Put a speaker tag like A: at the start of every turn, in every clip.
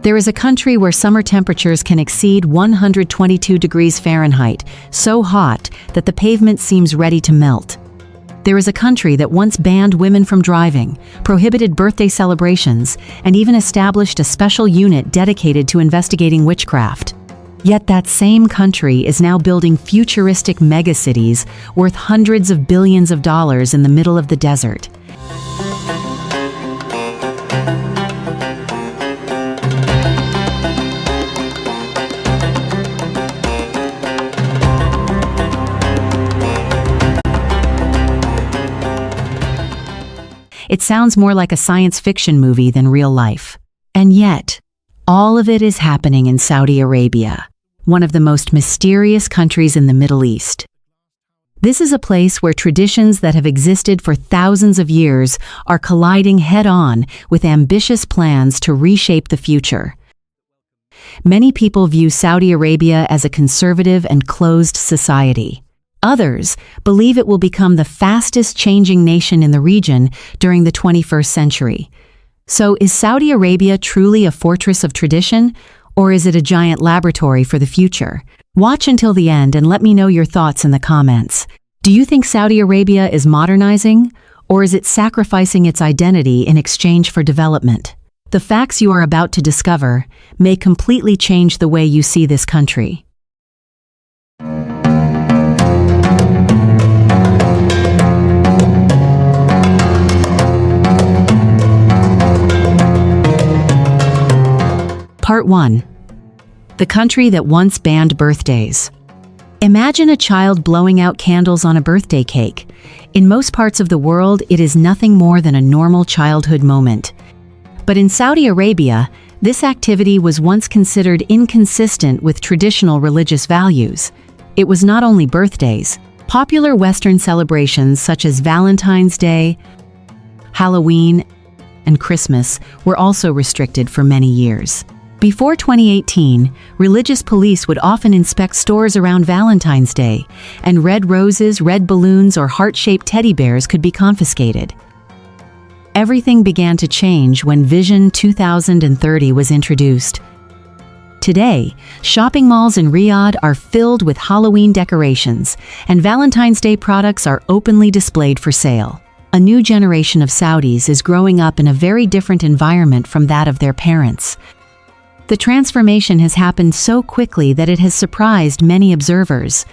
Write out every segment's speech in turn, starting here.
A: There is a country where summer temperatures can exceed 122 degrees Fahrenheit, so hot that the pavement seems ready to melt. There is a country that once banned women from driving, prohibited birthday celebrations, and even established a special unit dedicated to investigating witchcraft. Yet that same country is now building futuristic megacities worth hundreds of billions of dollars in the middle of the desert. It sounds more like a science fiction movie than real life. And yet, all of it is happening in Saudi Arabia, one of the most mysterious countries in the Middle East. This is a place where traditions that have existed for thousands of years are colliding head-on with ambitious plans to reshape the future. Many people view Saudi Arabia as a conservative and closed society. Others believe it will become the fastest changing nation in the region during the 21st century. So is Saudi Arabia truly a fortress of tradition, or is it a giant laboratory for the future? Watch until the end and let me know your thoughts in the comments. Do you think Saudi Arabia is modernizing, or is it sacrificing its identity in exchange for development? The facts you are about to discover may completely change the way you see this country. Part 1. The country that once banned birthdays. Imagine a child blowing out candles on a birthday cake. In most parts of the world, it is nothing more than a normal childhood moment. But in Saudi Arabia, this activity was once considered inconsistent with traditional religious values. It was not only birthdays. Popular Western celebrations such as Valentine's Day, Halloween, and Christmas were also restricted for many years. Before 2018, religious police would often inspect stores around Valentine's Day, and red roses, red balloons, or heart-shaped teddy bears could be confiscated. Everything began to change when Vision 2030 was introduced. Today, shopping malls in Riyadh are filled with Halloween decorations, and Valentine's Day products are openly displayed for sale. A new generation of Saudis is growing up in a very different environment from that of their parents. The transformation has happened so quickly that it has surprised many observers.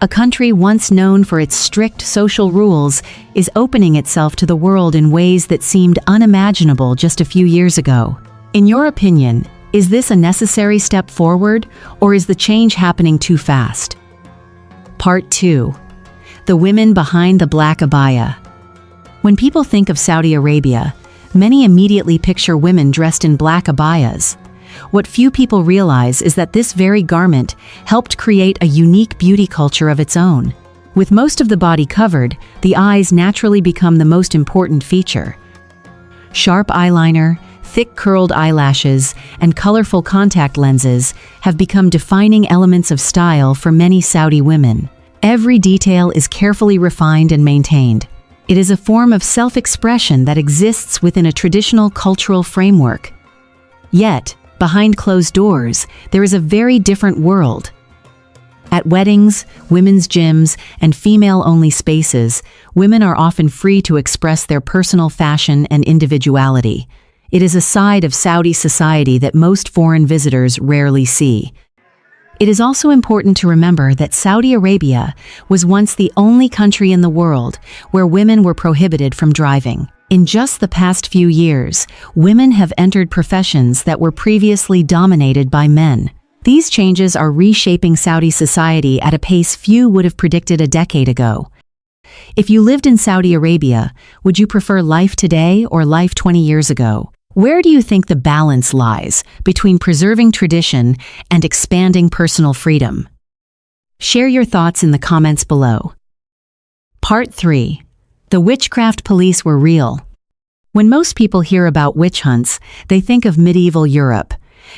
A: A country once known for its strict social rules is opening itself to the world in ways that seemed unimaginable just a few years ago. In your opinion, is this a necessary step forward, or is the change happening too fast? Part 2. The women behind the black abaya. When people think of Saudi Arabia, many immediately picture women dressed in black abayas. What few people realize is that this very garment helped create a unique beauty culture of its own. With most of the body covered, the eyes naturally become the most important feature. Sharp eyeliner, thick curled eyelashes, and colorful contact lenses have become defining elements of style for many Saudi women. Every detail is carefully refined and maintained. It is a form of self-expression that exists within a traditional cultural framework. Yet, behind closed doors, there is a very different world. At weddings, women's gyms, and female-only spaces, women are often free to express their personal fashion and individuality. It is a side of Saudi society that most foreign visitors rarely see. It is also important to remember that Saudi Arabia was once the only country in the world where women were prohibited from driving. In just the past few years, women have entered professions that were previously dominated by men. These changes are reshaping Saudi society at a pace few would have predicted a decade ago. If you lived in Saudi Arabia, would you prefer life today or life 20 years ago? Where do you think the balance lies between preserving tradition and expanding personal freedom? Share your thoughts in the comments below. Part 3. The witchcraft police were real. When most people hear about witch hunts, they think of medieval Europe.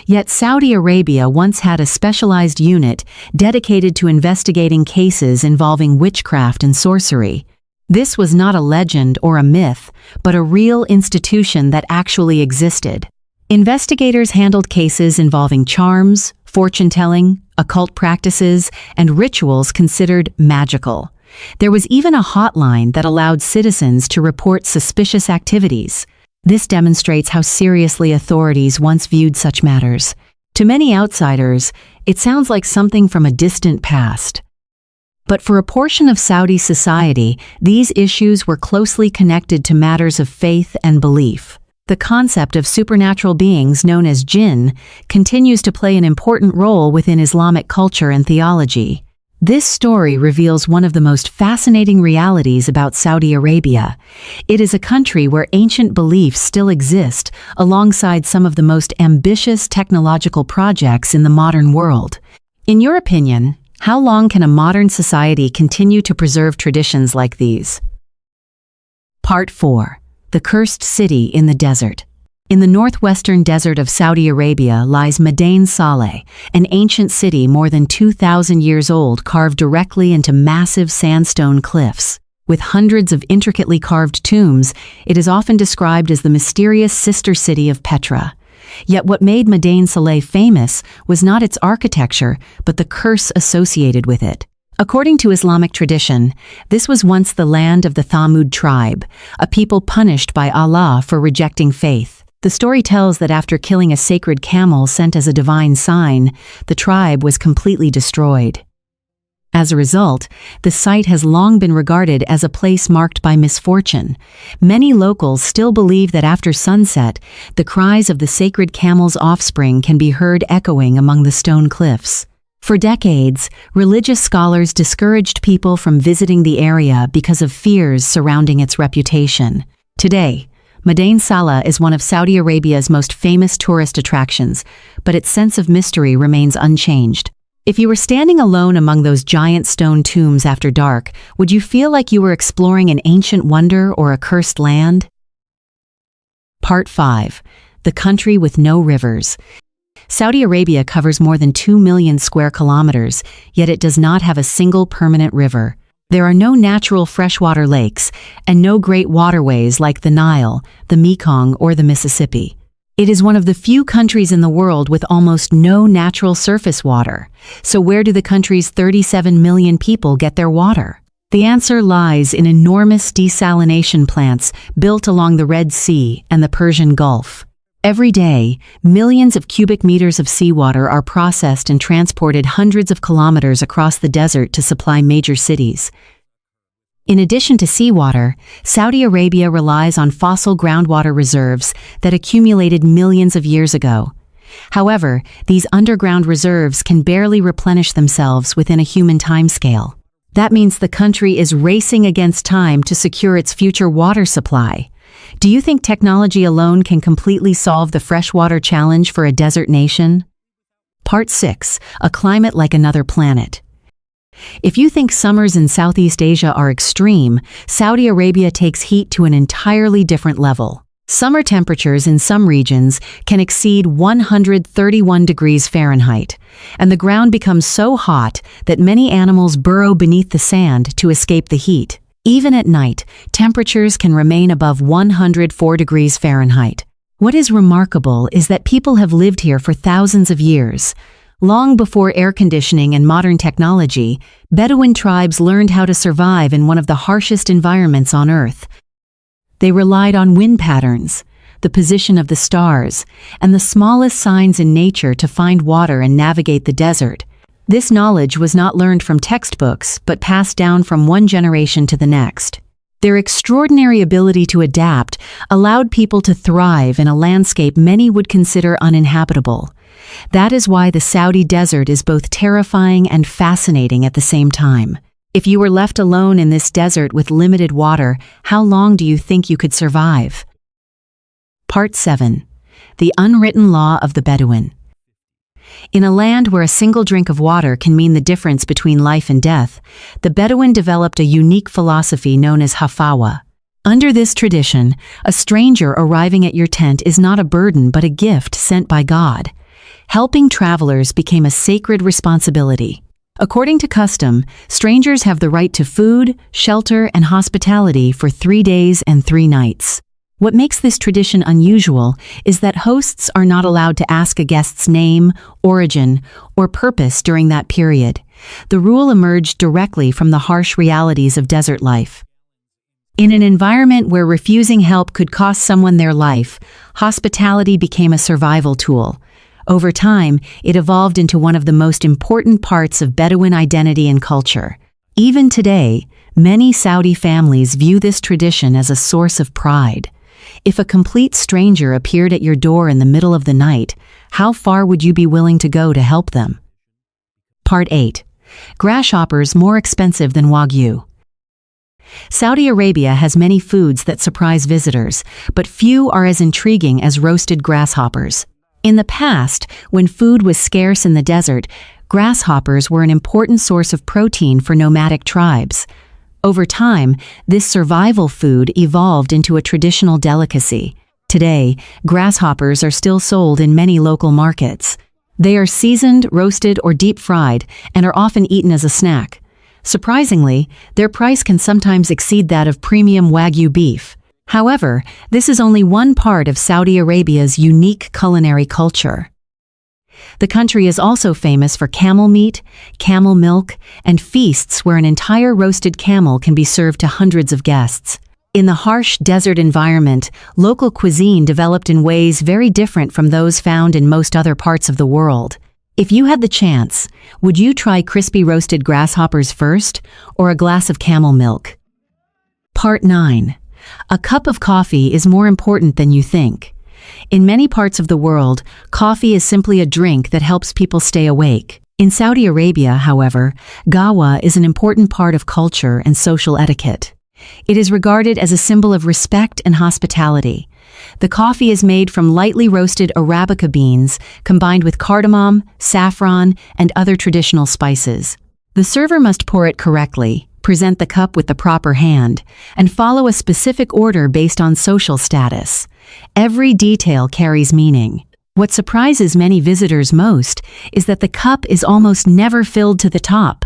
A: Yet Saudi Arabia once had a specialized unit dedicated to investigating cases involving witchcraft and sorcery. This was not a legend or a myth, but a real institution that actually existed. Investigators handled cases involving charms, fortune-telling, occult practices, and rituals considered magical. There was even a hotline that allowed citizens to report suspicious activities. This demonstrates how seriously authorities once viewed such matters. To many outsiders, it sounds like something from a distant past. But for a portion of Saudi society, these issues were closely connected to matters of faith and belief. The concept of supernatural beings known as jinn continues to play an important role within Islamic culture and theology. This story reveals one of the most fascinating realities about Saudi Arabia. It is a country where ancient beliefs still exist alongside some of the most ambitious technological projects in the modern world. In your opinion, how long can a modern society continue to preserve traditions like these? Part 4. The Cursed City in the Desert. In the northwestern desert of Saudi Arabia lies Madain Saleh, an ancient city more than 2,000 years old carved directly into massive sandstone cliffs. With hundreds of intricately carved tombs, it is often described as the mysterious sister city of Petra. Yet what made Madain Saleh famous was not its architecture, but the curse associated with it. According to Islamic tradition, this was once the land of the Thamud tribe, a people punished by Allah for rejecting faith. The story tells that after killing a sacred camel sent as a divine sign, the tribe was completely destroyed. As a result, the site has long been regarded as a place marked by misfortune. Many locals still believe that after sunset, the cries of the sacred camel's offspring can be heard echoing among the stone cliffs. For decades, religious scholars discouraged people from visiting the area because of fears surrounding its reputation. Today, Madain Saleh is one of Saudi Arabia's most famous tourist attractions, but its sense of mystery remains unchanged. If you were standing alone among those giant stone tombs after dark, would you feel like you were exploring an ancient wonder or a cursed land? Part 5. The Country with No Rivers. Saudi Arabia covers more than 2 million square kilometers, yet it does not have a single permanent river. There are no natural freshwater lakes, and no great waterways like the Nile, the Mekong, or the Mississippi. It is one of the few countries in the world with almost no natural surface water. So where do the country's 37 million people get their water? The answer lies in enormous desalination plants built along the Red Sea and the Persian Gulf. Every day, millions of cubic meters of seawater are processed and transported hundreds of kilometers across the desert to supply major cities. In addition to seawater, Saudi Arabia relies on fossil groundwater reserves that accumulated millions of years ago. However, these underground reserves can barely replenish themselves within a human timescale. That means the country is racing against time to secure its future water supply. Do you think technology alone can completely solve the freshwater challenge for a desert nation? Part 6. A Climate Like Another Planet. If you think summers in Southeast Asia are extreme, Saudi Arabia takes heat to an entirely different level. Summer temperatures in some regions can exceed 131 degrees Fahrenheit, and the ground becomes so hot that many animals burrow beneath the sand to escape the heat. Even at night, temperatures can remain above 104 degrees Fahrenheit. What is remarkable is that people have lived here for thousands of years. Long before air conditioning and modern technology, Bedouin tribes learned how to survive in one of the harshest environments on Earth. They relied on wind patterns, the position of the stars, and the smallest signs in nature to find water and navigate the desert. This knowledge was not learned from textbooks, but passed down from one generation to the next. Their extraordinary ability to adapt allowed people to thrive in a landscape many would consider uninhabitable. That is why the Saudi desert is both terrifying and fascinating at the same time. If you were left alone in this desert with limited water, how long do you think you could survive? Part 7. The Unwritten Law of the Bedouin. In a land where a single drink of water can mean the difference between life and death, the Bedouin developed a unique philosophy known as hafawa. Under this tradition, a stranger arriving at your tent is not a burden but a gift sent by God. Helping travelers became a sacred responsibility. According to custom, strangers have the right to food, shelter, and hospitality for 3 days and 3 nights. What makes this tradition unusual is that hosts are not allowed to ask a guest's name, origin, or purpose during that period. The rule emerged directly from the harsh realities of desert life. In an environment where refusing help could cost someone their life, hospitality became a survival tool. Over time, it evolved into one of the most important parts of Bedouin identity and culture. Even today, many Saudi families view this tradition as a source of pride. If a complete stranger appeared at your door in the middle of the night, how far would you be willing to go to help them? Part 8. Grasshoppers more expensive than Wagyu. Saudi Arabia has many foods that surprise visitors, but few are as intriguing as roasted grasshoppers. In the past, when food was scarce in the desert, grasshoppers were an important source of protein for nomadic tribes. Over time, this survival food evolved into a traditional delicacy. Today, grasshoppers are still sold in many local markets. They are seasoned, roasted, or deep-fried, and are often eaten as a snack. Surprisingly, their price can sometimes exceed that of premium Wagyu beef. However, this is only one part of Saudi Arabia's unique culinary culture. The country is also famous for camel meat, camel milk, and feasts where an entire roasted camel can be served to hundreds of guests. In the harsh desert environment, local cuisine developed in ways very different from those found in most other parts of the world. If you had the chance, would you try crispy roasted grasshoppers first, or a glass of camel milk? Part 9. A cup of coffee is more important than you think. In many parts of the world, coffee is simply a drink that helps people stay awake. In Saudi Arabia, however, qahwa is an important part of culture and social etiquette. It is regarded as a symbol of respect and hospitality. The coffee is made from lightly roasted Arabica beans combined with cardamom, saffron, and other traditional spices. The server must pour it correctly, present the cup with the proper hand, and follow a specific order based on social status. Every detail carries meaning. What surprises many visitors most is that the cup is almost never filled to the top.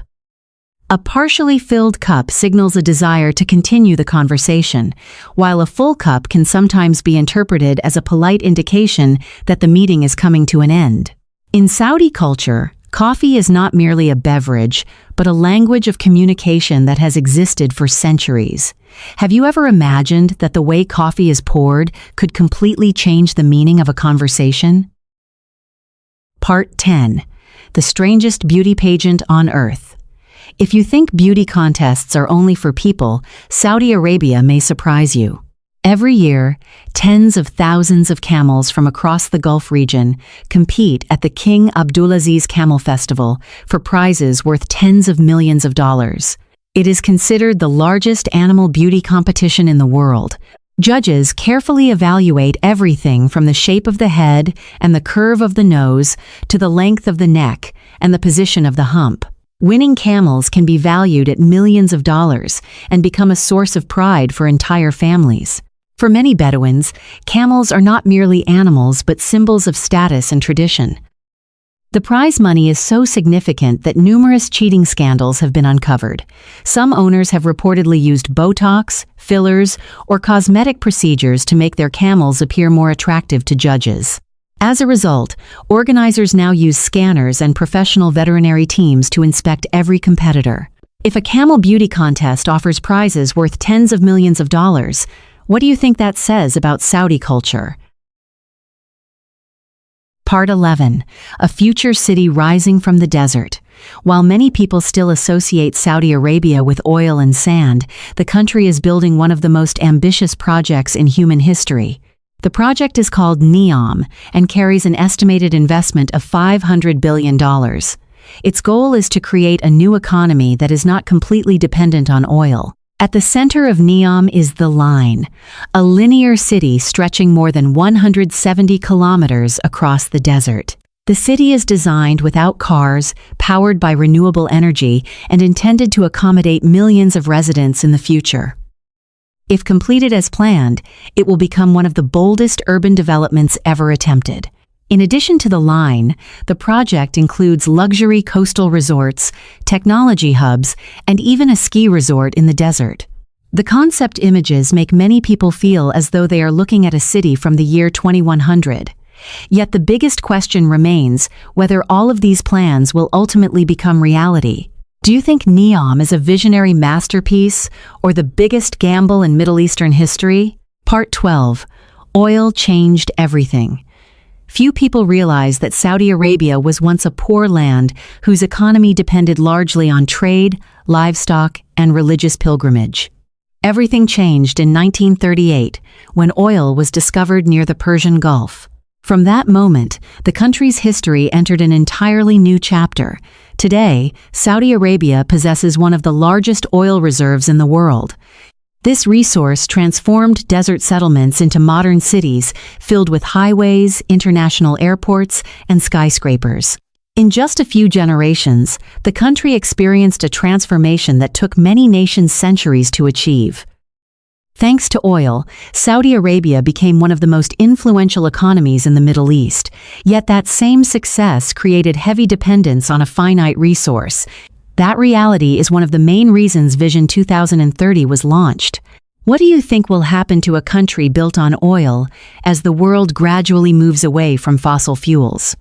A: A partially filled cup signals a desire to continue the conversation, while a full cup can sometimes be interpreted as a polite indication that the meeting is coming to an end. In Saudi culture, coffee is not merely a beverage, but a language of communication that has existed for centuries. Have you ever imagined that the way coffee is poured could completely change the meaning of a conversation? Part 10. The strangest beauty pageant on earth. If you think beauty contests are only for people, Saudi Arabia may surprise you. Every year, tens of thousands of camels from across the Gulf region compete at the King Abdulaziz Camel Festival for prizes worth tens of millions of dollars. It is considered the largest animal beauty competition in the world. Judges carefully evaluate everything from the shape of the head and the curve of the nose to the length of the neck and the position of the hump. Winning camels can be valued at millions of dollars and become a source of pride for entire families. For many Bedouins, camels are not merely animals but symbols of status and tradition. The prize money is so significant that numerous cheating scandals have been uncovered. Some owners have reportedly used Botox, fillers, or cosmetic procedures to make their camels appear more attractive to judges. As a result, organizers now use scanners and professional veterinary teams to inspect every competitor. If a camel beauty contest offers prizes worth tens of millions of dollars, what do you think that says about Saudi culture? Part 11. A future city rising from the desert. While many people still associate Saudi Arabia with oil and sand, the country is building one of the most ambitious projects in human history. The project is called NEOM and carries an estimated investment of $500 billion. Its goal is to create a new economy that is not completely dependent on oil. At the center of NEOM is the Line, a linear city stretching more than 170 kilometers across the desert. The city is designed without cars, powered by renewable energy, and intended to accommodate millions of residents in the future. If completed as planned, it will become one of the boldest urban developments ever attempted. In addition to the Line, the project includes luxury coastal resorts, technology hubs, and even a ski resort in the desert. The concept images make many people feel as though they are looking at a city from the year 2100. Yet the biggest question remains whether all of these plans will ultimately become reality. Do you think NEOM is a visionary masterpiece or the biggest gamble in Middle Eastern history? Part 12. Oil changed everything. Few people realize that Saudi Arabia was once a poor land whose economy depended largely on trade, livestock, and religious pilgrimage. Everything changed in 1938 when oil was discovered near the Persian Gulf. From that moment, the country's history entered an entirely new chapter. Today, Saudi Arabia possesses one of the largest oil reserves in the world. This resource transformed desert settlements into modern cities filled with highways, international airports, and skyscrapers. In just a few generations, the country experienced a transformation that took many nations centuries to achieve. Thanks to oil, Saudi Arabia became one of the most influential economies in the Middle East. Yet that same success created heavy dependence on a finite resource. That reality is one of the main reasons Vision 2030 was launched. What do you think will happen to a country built on oil as the world gradually moves away from fossil fuels?